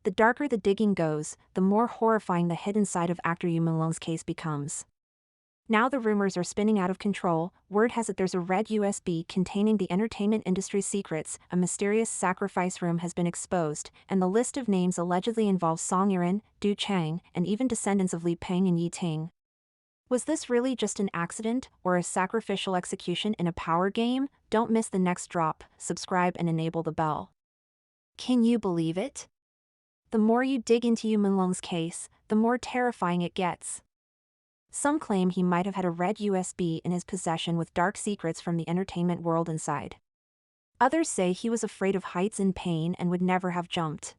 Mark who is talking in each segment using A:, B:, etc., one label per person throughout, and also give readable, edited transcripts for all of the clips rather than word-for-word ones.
A: the darker the digging goes, the more horrifying the hidden side of actor Yu Menglong's case becomes. Now the rumors are spinning out of control. Word has it there's a red USB containing the entertainment industry's secrets, a mysterious sacrifice room has been exposed, and the list of names allegedly involves Song Yiren, Du Chang, and even descendants of Li Peng and Yi Ting. Was this really just an accident, or a sacrificial execution in a power game? Don't miss the next drop, subscribe and enable the bell. Can you believe it? The more you dig into Yu Menglong's case, the more terrifying it gets. Some claim he might have had a red USB in his possession with dark secrets from the entertainment world inside. Others say he was afraid of heights and pain and would never have jumped.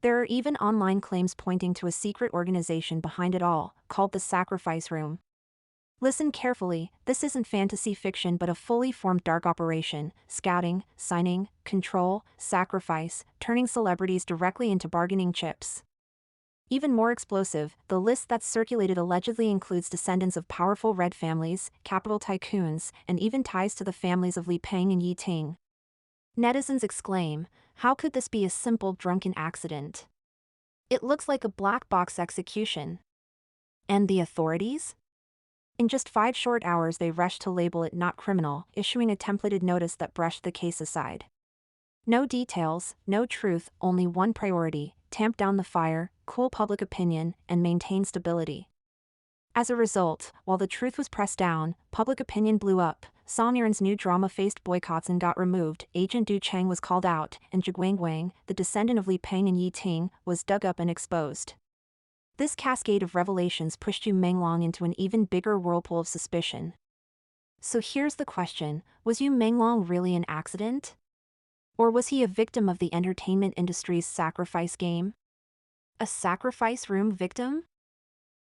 A: There are even online claims pointing to a secret organization behind it all, called the Sacrifice Room. Listen carefully, this isn't fantasy fiction but a fully formed dark operation, scouting, signing, control, sacrifice, turning celebrities directly into bargaining chips. Even more explosive, the list that's circulated allegedly includes descendants of powerful red families, capital tycoons, and even ties to the families of Li Peng and Yi Ting. Netizens exclaim, how could this be a simple drunken accident? It looks like a black box execution. And the authorities? In just 5 short hours they rushed to label it not criminal, issuing a templated notice that brushed the case aside. No details, no truth, only one priority: tamp down the fire, cool public opinion, and maintain stability. As a result, while the truth was pressed down, public opinion blew up. Song Yiren's new drama faced boycotts and got removed, Agent Du Chang was called out, and Zhiguangguang, the descendant of Li Peng and Yi Ting, was dug up and exposed. This cascade of revelations pushed Yu Menglong into an even bigger whirlpool of suspicion. So here's the question, was Yu Menglong really an accident? Or was he a victim of the entertainment industry's sacrifice game? A sacrifice room victim?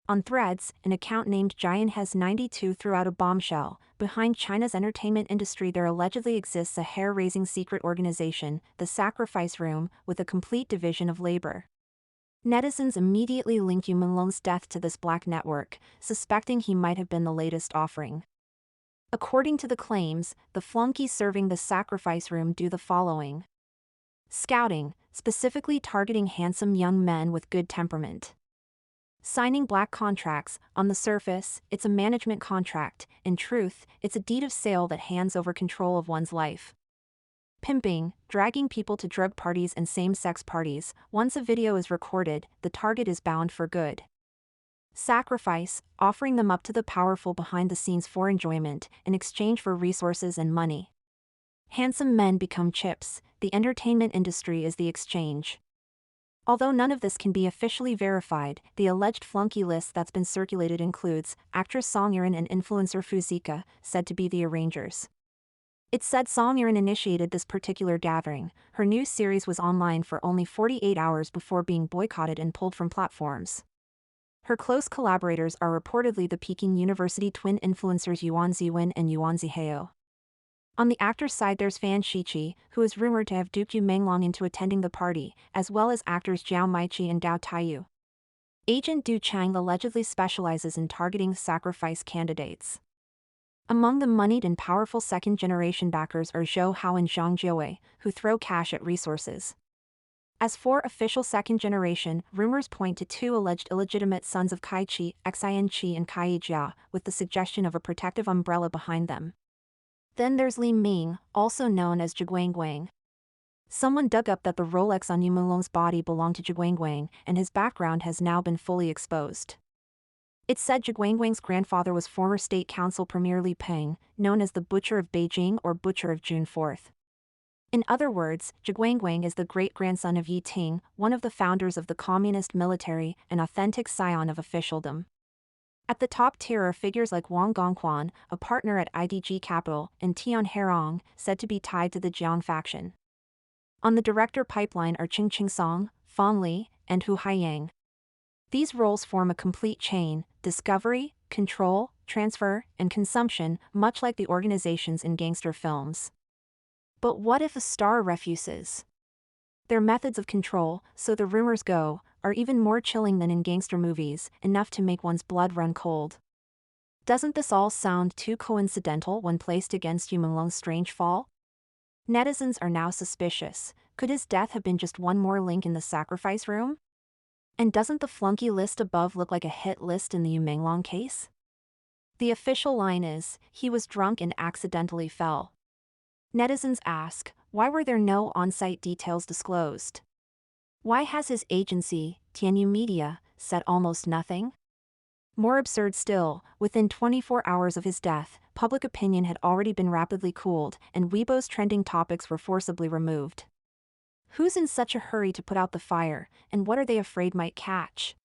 A: On Threads, an account named Jianhes92 threw out a bombshell. Behind China's entertainment industry there allegedly exists a hair-raising secret organization, the Sacrifice Room, with a complete division of labor. Netizens immediately linked Yu Menglong's death to this black network, suspecting he might have been the latest offering. According to the claims, the flunkies serving the Sacrifice Room do the following: scouting, specifically targeting handsome young men with good temperament. Signing black contracts, on the surface, it's a management contract, in truth, it's a deed of sale that hands over control of one's life. Pimping, dragging people to drug parties and same-sex parties, once a video is recorded, the target is bound for good. Sacrifice, offering them up to the powerful behind the scenes for enjoyment, in exchange for resources and money. Handsome men become chips, the entertainment industry is the exchange. Although none of this can be officially verified, the alleged flunky list that's been circulated includes actress Song Yiren and influencer Fu Zika, said to be the arrangers. It's said Song Yiren initiated this particular gathering. Her new series was online for only 48 hours before being boycotted and pulled from platforms. Her close collaborators are reportedly the Peking University twin influencers Yuan Ziwen and Yuan Zihao. On the actor's side there's Fan Shiqi, who is rumored to have duped Yu Menglong into attending the party, as well as actors Zhao Maiqi and Gao Taiyu. Agent Du Chang allegedly specializes in targeting sacrifice candidates. Among the moneyed and powerful second-generation backers are Zhou Hao and Zhang Jiawei, who throw cash at resources. As for official second-generation, rumors point to 2 alleged illegitimate sons of Kai Chi, Xin Qi and Kai Jia, with the suggestion of a protective umbrella behind them. Then there's Li Ming, also known as Zhiguangguang. Someone dug up that the Rolex on Yu Menglong's body belonged to Zhiguangguang, and his background has now been fully exposed. It's said Zhiguangguang's grandfather was former State Council Premier Li Peng, known as the Butcher of Beijing or Butcher of June 4th. In other words, Zhiguangguang is the great-grandson of Yi Ting, one of the founders of the communist military, an authentic scion of officialdom. At the top tier are figures like Wang Gongquan, a partner at IDG Capital, and Tian Herong, said to be tied to the Jiang faction. On the director pipeline are Qing Song, Fang Li, and Hu Haiyang. These roles form a complete chain: discovery, control, transfer, and consumption, much like the organizations in gangster films. But what if a star refuses? Their methods of control, so the rumors go, are even more chilling than in gangster movies, enough to make one's blood run cold. Doesn't this all sound too coincidental when placed against Yu Menglong's strange fall? Netizens are now suspicious. Could his death have been just one more link in the sacrifice room? And doesn't the flunky list above look like a hit list in the Menglong case? The official line is, he was drunk and accidentally fell. Netizens ask, why were there no on-site details disclosed? Why has his agency, Tianyu Media, said almost nothing? More absurd still, within 24 hours of his death, public opinion had already been rapidly cooled, and Weibo's trending topics were forcibly removed. Who's in such a hurry to put out the fire, and what are they afraid might catch?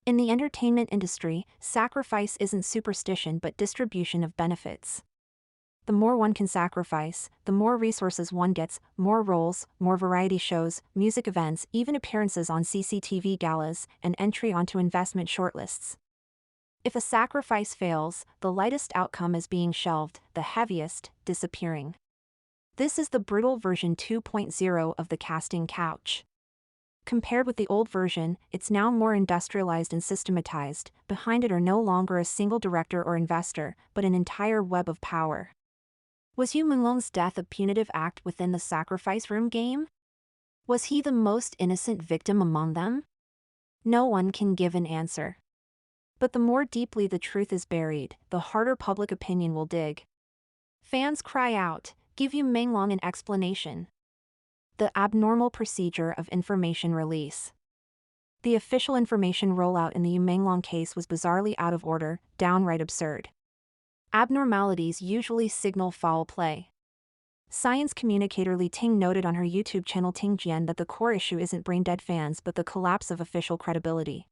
A: In the entertainment industry, sacrifice isn't superstition but distribution of benefits. The more one can sacrifice, the more resources one gets, more roles, more variety shows, music events, even appearances on CCTV galas, and entry onto investment shortlists. If a sacrifice fails, the lightest outcome is being shelved, the heaviest, disappearing. This is the brutal version 2.0 of the casting couch. Compared with the old version, it's now more industrialized and systematized. Behind it are no longer a single director or investor, but an entire web of power. Was Menglong's death a punitive act within the sacrifice room game? Was he the most innocent victim among them? No one can give an answer. But the more deeply the truth is buried, the harder public opinion will dig. Fans cry out, give Menglong an explanation. The abnormal procedure of information release. The official information rollout in the Menglong case was bizarrely out of order, downright absurd. Abnormalities usually signal foul play. Science communicator Li Ting noted on her YouTube channel Ting Jian that the core issue isn't brain-dead fans but the collapse of official credibility.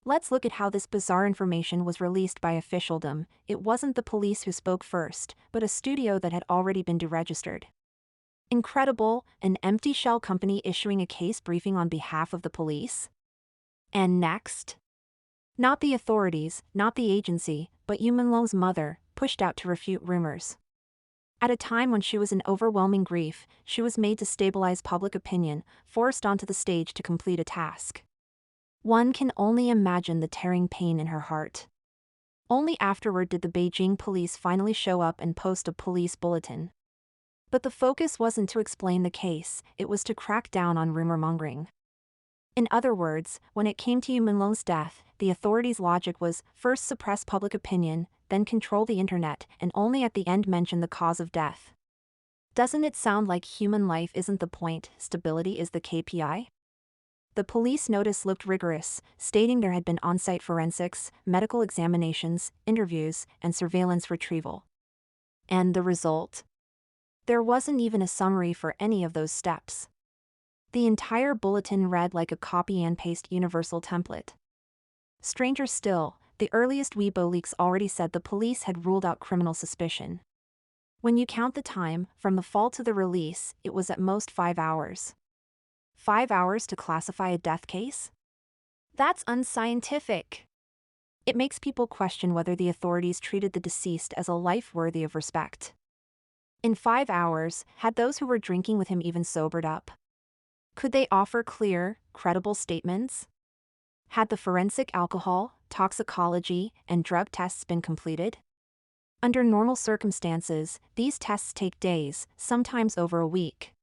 A: Let's look at how this bizarre information was released by officialdom. It wasn't the police who spoke first, but a studio that had already been deregistered. Incredible, an empty shell company issuing a case briefing on behalf of the police? And next? Not the authorities, not the agency, but Menglong's mother, pushed out to refute rumors. At a time when she was in overwhelming grief, she was made to stabilize public opinion, forced onto the stage to complete a task. One can only imagine the tearing pain in her heart. Only afterward did the Beijing police finally show up and post a police bulletin. But the focus wasn't to explain the case, it was to crack down on rumor-mongering. In other words, when it came to Menglong's death, the authorities' logic was, first suppress public opinion, then control the internet, and only at the end mention the cause of death. Doesn't it sound like human life isn't the point, stability is the KPI? The police notice looked rigorous, stating there had been on-site forensics, medical examinations, interviews, and surveillance retrieval. And the result? There wasn't even a summary for any of those steps. The entire bulletin read like a copy-and-paste universal template. Stranger still, the earliest Weibo leaks already said the police had ruled out criminal suspicion. When you count the time, from the fall to the release, it was at most 5 hours. 5 hours to classify a death case? That's unscientific. It makes people question whether the authorities treated the deceased as a life worthy of respect. In 5 hours, had those who were drinking with him even sobered up? Could they offer clear, credible statements? Had the forensic alcohol, toxicology, and drug tests been completed? Under normal circumstances, these tests take days, sometimes over a week.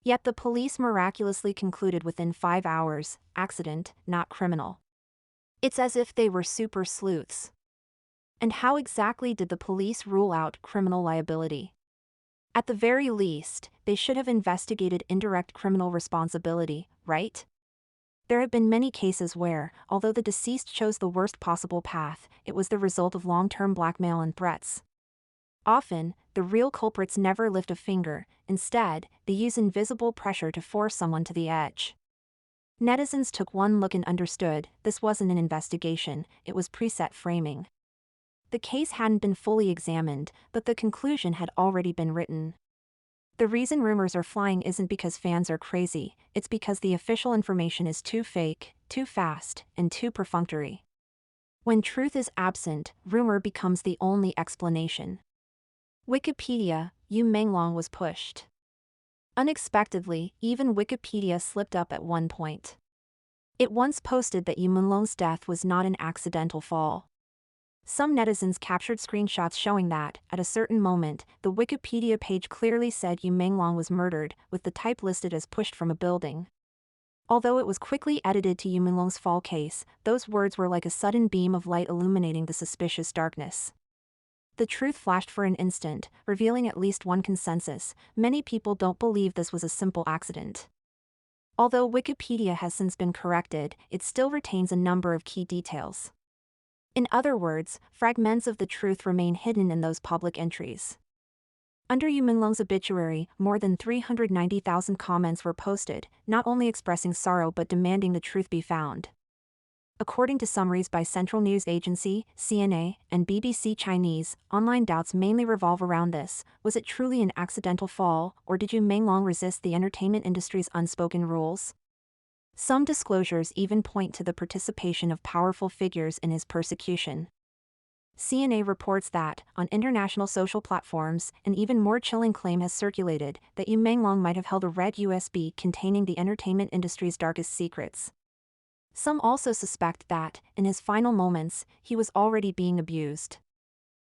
A: Yet the police miraculously concluded within 5 hours, accident, not criminal. It's as if they were super sleuths. And how exactly did the police rule out criminal liability? At the very least, they should have investigated indirect criminal responsibility, right? There have been many cases where, although the deceased chose the worst possible path, it was the result of long-term blackmail and threats. Often, the real culprits never lift a finger, instead, they use invisible pressure to force someone to the edge. Netizens took one look and understood, this wasn't an investigation, it was preset framing. The case hadn't been fully examined, but the conclusion had already been written. The reason rumors are flying isn't because fans are crazy, it's because the official information is too fake, too fast, and too perfunctory. When truth is absent, rumor becomes the only explanation. Wikipedia, Menglong was pushed. Unexpectedly, even Wikipedia slipped up at one point. It once posted that Menglong's death was not an accidental fall. Some netizens captured screenshots showing that, at a certain moment, the Wikipedia page clearly said Yu Menglong was murdered, with the type listed as pushed from a building. Although it was quickly edited to Yu Menglong's fall case, those words were like a sudden beam of light illuminating the suspicious darkness. The truth flashed for an instant, revealing at least one consensus: many people don't believe this was a simple accident. Although Wikipedia has since been corrected, it still retains a number of key details. In other words, fragments of the truth remain hidden in those public entries. Under Yu Menglong's obituary, more than 390,000 comments were posted, not only expressing sorrow but demanding the truth be found. According to summaries by Central News Agency, CNA, and BBC Chinese, online doubts mainly revolve around this: was it truly an accidental fall, or did Yu Menglong resist the entertainment industry's unspoken rules? Some disclosures even point to the participation of powerful figures in his persecution. CNA reports that, on international social platforms, an even more chilling claim has circulated that Yu Menglong might have held a red USB containing the entertainment industry's darkest secrets. Some also suspect that, in his final moments, he was already being abused.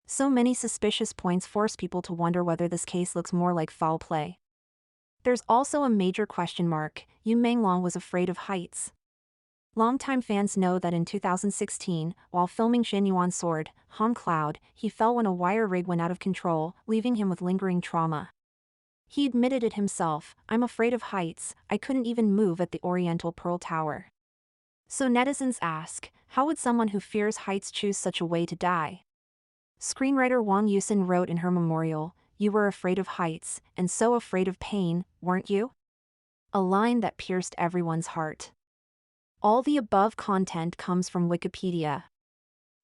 A: So many suspicious points force people to wonder whether this case looks more like foul play. There's also a major question mark: Yu Menglong was afraid of heights. Longtime fans know that in 2016, while filming Uncensored, Han Cloud, he fell when a wire rig went out of control, leaving him with lingering trauma. He admitted it himself: "I'm afraid of heights, I couldn't even move at the Oriental Pearl Tower." So netizens ask, how would someone who fears heights choose such a way to die? Screenwriter Wang Yusin wrote in her memorial, "You were afraid of heights, and so afraid of pain, weren't you?" A line that pierced everyone's heart. All the above content comes from Wikipedia.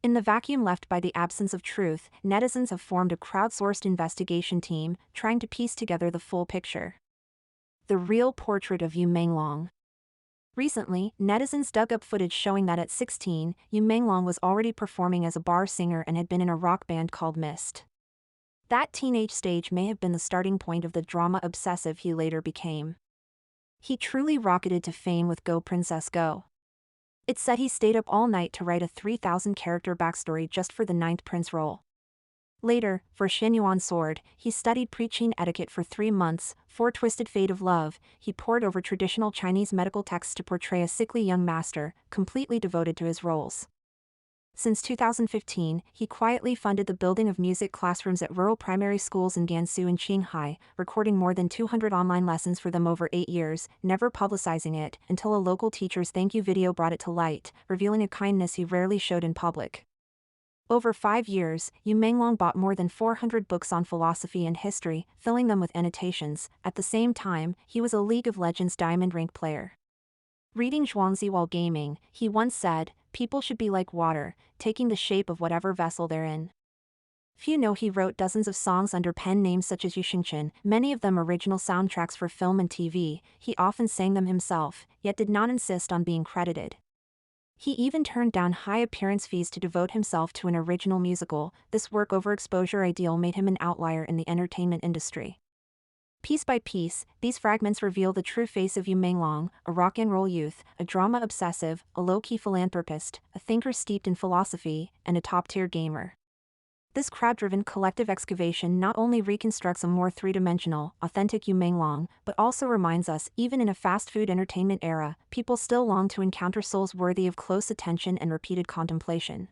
A: In the vacuum left by the absence of truth, netizens have formed a crowdsourced investigation team, trying to piece together the full picture. The real portrait of Yu Menglong. Recently, netizens dug up footage showing that at 16, Yu Menglong was already performing as a bar singer and had been in a rock band called Mist. That teenage stage may have been the starting point of the drama obsessive he later became. He truly rocketed to fame with Go Princess Go. It's said he stayed up all night to write a 3,000-character backstory just for the 9th prince role. Later, for Uncensored, he studied preaching etiquette for 3 months. For Twisted Fate of Love, he pored over traditional Chinese medical texts to portray a sickly young master, completely devoted to his roles. Since 2015, he quietly funded the building of music classrooms at rural primary schools in Gansu and Qinghai, recording more than 200 online lessons for them over 8 years, never publicizing it until a local teacher's thank you video brought it to light, revealing a kindness he rarely showed in public. Over 5 years, Yu Menglong bought more than 400 books on philosophy and history, filling them with annotations. At the same time, he was a League of Legends diamond rank player. Reading Zhuangzi while gaming, he once said, "People should be like water, taking the shape of whatever vessel they're in." Few know he wrote dozens of songs under pen names such as Yu Xingchen, many of them original soundtracks for film and TV. He often sang them himself, yet did not insist on being credited. He even turned down high appearance fees to devote himself to an original musical. This work overexposure ideal made him an outlier in the entertainment industry. Piece by piece, these fragments reveal the true face of Yu Menglong: a rock and roll youth, a drama obsessive, a low-key philanthropist, a thinker steeped in philosophy, and a top-tier gamer. This crowd-driven collective excavation not only reconstructs a more three-dimensional, authentic Yu Menglong, but also reminds us, even in a fast-food entertainment era, people still long to encounter souls worthy of close attention and repeated contemplation.